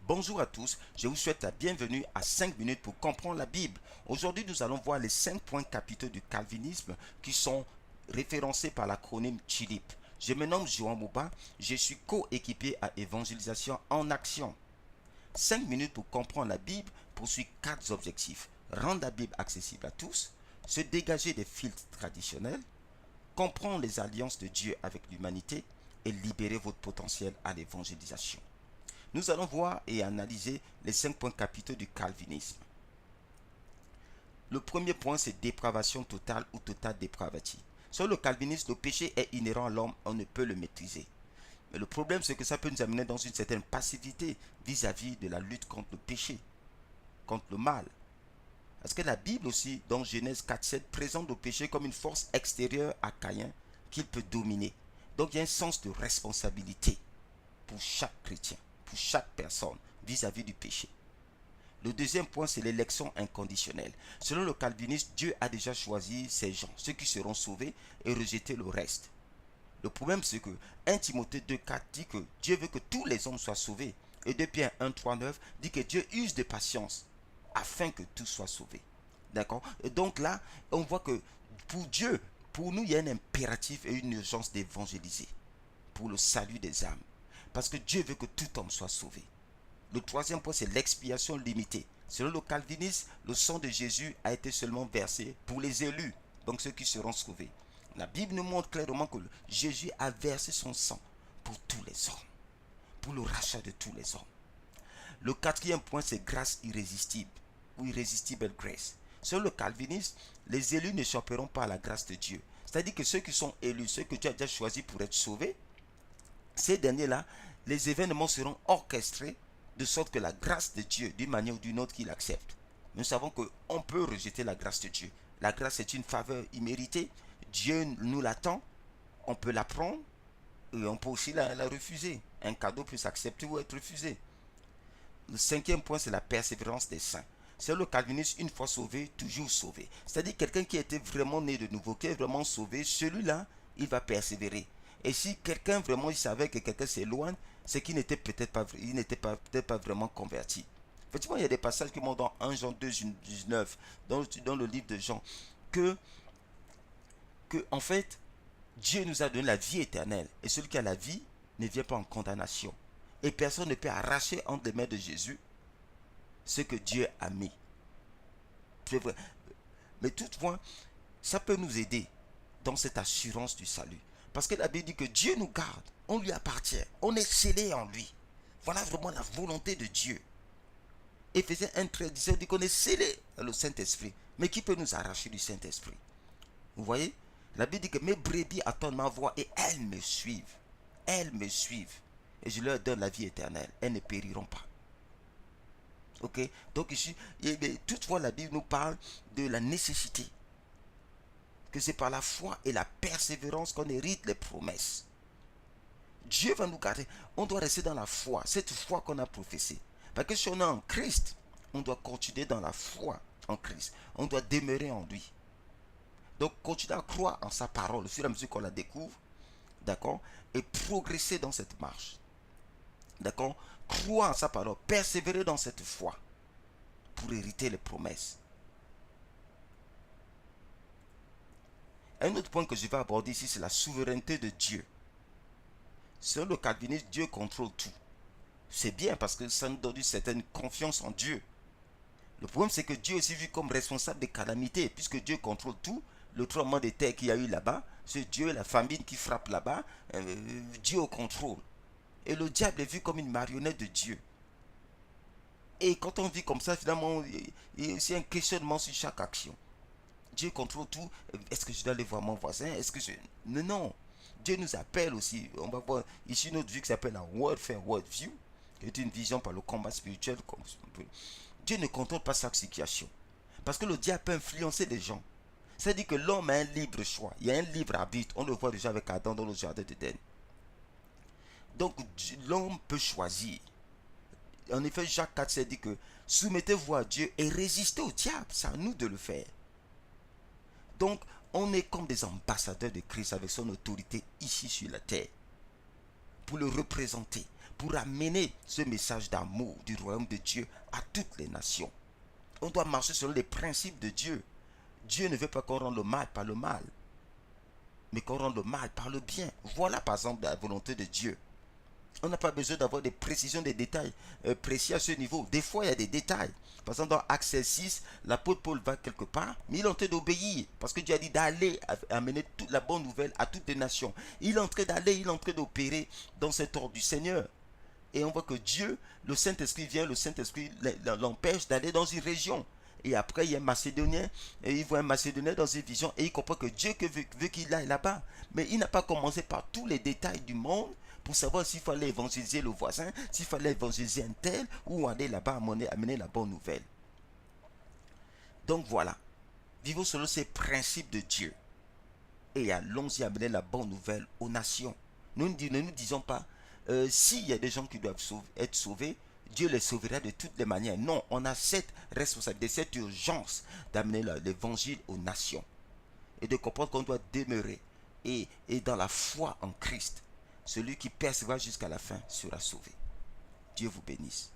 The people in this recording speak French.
Bonjour à tous, je vous souhaite la bienvenue à 5 minutes pour comprendre la Bible. Aujourd'hui, nous allons voir les 5 points capitaux du calvinisme qui sont référencés par l'acronyme CHILIP. Je me nomme Johan Mouba, je suis coéquipier à Évangélisation en Action. 5 minutes pour comprendre la Bible poursuit 4 objectifs. Rendre la Bible accessible à tous, se dégager des filtres traditionnels, comprendre les alliances de Dieu avec l'humanité et libérer votre potentiel à l'évangélisation. Nous allons voir et analyser les 5 points capitaux du calvinisme. Le premier point, c'est dépravation totale ou total depravity. Selon le calvinisme, le péché est inhérent à l'homme, on ne peut le maîtriser. Mais le problème, c'est que ça peut nous amener dans une certaine passivité vis-à-vis de la lutte contre le péché, contre le mal. Parce que la Bible aussi, dans Genèse 4,7, présente le péché comme une force extérieure à Caïn qu'il peut dominer. Donc il y a un sens de responsabilité pour chaque chrétien, pour chaque personne vis-à-vis du péché. Le deuxième point, c'est l'élection inconditionnelle. Selon le calvinisme, Dieu a déjà choisi ses gens, ceux qui seront sauvés, et rejeté le reste. Le problème, c'est que 1 Timothée 2,4 dit que Dieu veut que tous les hommes soient sauvés. Et 2 Pierre 1,3,9 dit que Dieu use de patience afin que tous soient sauvés. D'accord? Et donc là, on voit que pour Dieu, pour nous, il y a un impératif et une urgence d'évangéliser pour le salut des âmes. Parce que Dieu veut que tout homme soit sauvé. Le troisième point, c'est l'expiation limitée. Selon le calvinisme, le sang de Jésus a été seulement versé pour les élus, donc ceux qui seront sauvés. La Bible nous montre clairement que Jésus a versé son sang pour tous les hommes, pour le rachat de tous les hommes. Le quatrième point, c'est grâce irrésistible ou irrésistible grace. Selon le calvinisme, les élus n'échapperont pas à la grâce de Dieu. C'est-à-dire que ceux qui sont élus, ceux que Dieu a déjà choisis pour être sauvés, ces derniers-là, les événements seront orchestrés de sorte que la grâce de Dieu, d'une manière ou d'une autre, qu'il accepte. Nous savons qu'on peut rejeter la grâce de Dieu. La grâce est une faveur imméritée. Dieu nous l'attend. On peut la prendre et on peut aussi la refuser. Un cadeau peut s'accepter ou être refusé. Le cinquième point, c'est la persévérance des saints. C'est le calvinisme, une fois sauvé, toujours sauvé. C'est-à-dire quelqu'un qui a été vraiment né de nouveau, qui est vraiment sauvé, celui-là, il va persévérer. Et si quelqu'un vraiment il savait que quelqu'un s'éloigne, c'est qu'il n'était peut-être pas, peut-être pas vraiment converti. Effectivement, il y a des passages qui montrent dans 1 Jean 2, 19, dans le livre de Jean, que en fait, Dieu nous a donné la vie éternelle. Et celui qui a la vie ne vient pas en condamnation. Et personne ne peut arracher entre les mains de Jésus ce que Dieu a mis. C'est vrai. Mais toutefois, ça peut nous aider dans cette assurance du salut. Parce que la Bible dit que Dieu nous garde, on lui appartient, on est scellé en lui. Voilà vraiment la volonté de Dieu. Éphésiens 1,13 dit qu'on est scellé dans le Saint-Esprit. Mais qui peut nous arracher du Saint-Esprit? Vous voyez? La Bible dit que mes brebis attendent ma voix et elles me suivent. Elles me suivent. Et je leur donne la vie éternelle. Elles ne périront pas. Ok? Donc ici, toutefois la Bible nous parle de la nécessité. Que c'est par la foi et la persévérance qu'on hérite les promesses. Dieu va nous garder. On doit rester dans la foi. Cette foi qu'on a professée. Parce que si on est en Christ, on doit continuer dans la foi en Christ. On doit demeurer en lui. Donc continuer à croire en sa parole au fur et à mesure qu'on la découvre. D'accord? Et progresser dans cette marche. D'accord? Croire en sa parole. Persévérer dans cette foi. Pour hériter les promesses. Un autre point que je vais aborder ici, c'est la souveraineté de Dieu. Selon le calvinisme, Dieu contrôle tout. C'est bien parce que ça nous donne une certaine confiance en Dieu. Le problème, c'est que Dieu est aussi vu comme responsable des calamités. Puisque Dieu contrôle tout, le tremblement de terre qu'il y a eu là-bas, c'est Dieu, la famine qui frappe là-bas, Dieu au contrôle. Et le diable est vu comme une marionnette de Dieu. Et quand on vit comme ça, finalement, il y a aussi un questionnement sur chaque action. Dieu contrôle tout. Est-ce que je dois aller voir mon voisin? Est-ce que je... Non, non. Dieu nous appelle aussi. On va voir ici notre vue qui s'appelle la Warfare Worldview, qui est une vision par le combat spirituel. Dieu ne contrôle pas chaque situation. Parce que le diable peut influencer les gens. C'est-à-dire que l'homme a un libre choix. Il y a un libre arbitre. On le voit déjà avec Adam dans le jardin d'Éden. Donc l'homme peut choisir. En effet, Jacques 4 dit que soumettez-vous à Dieu et résistez au diable. C'est à nous de le faire. Donc, on est comme des ambassadeurs de Christ avec son autorité ici sur la terre. Pour le représenter, pour amener ce message d'amour du royaume de Dieu à toutes les nations. On doit marcher selon les principes de Dieu. Dieu ne veut pas qu'on rende le mal par le mal, mais qu'on rende le mal par le bien. Voilà par exemple la volonté de Dieu. On n'a pas besoin d'avoir des précisions, des détails précis à ce niveau. Des fois, il y a des détails. Par exemple, dans Actes 6, l'apôtre Paul va quelque part, mais il est en train d'obéir. Parce que Dieu a dit d'aller amener toute la bonne nouvelle à toutes les nations. Il est en train d'aller, il est en train d'opérer dans cet ordre du Seigneur. Et on voit que Dieu, le Saint-Esprit vient, le Saint-Esprit l'empêche d'aller dans une région. Et après, il y a un Macédonien, et il voit un Macédonien dans une vision, et il comprend que Dieu veut qu'il aille là-bas. Mais il n'a pas commencé par tous les détails du monde, pour savoir s'il fallait évangéliser le voisin, s'il fallait évangéliser un tel, ou aller là-bas amener la bonne nouvelle. Donc voilà, vivons selon ces principes de Dieu, et allons-y amener la bonne nouvelle aux nations. Nous ne nous disons pas, s'il y a des gens qui doivent être sauvés, Dieu les sauvera de toutes les manières. Non, on a cette responsabilité, cette urgence d'amener l'évangile aux nations, et de comprendre qu'on doit demeurer, et dans la foi en Christ. Celui qui persévère jusqu'à la fin sera sauvé. Dieu vous bénisse.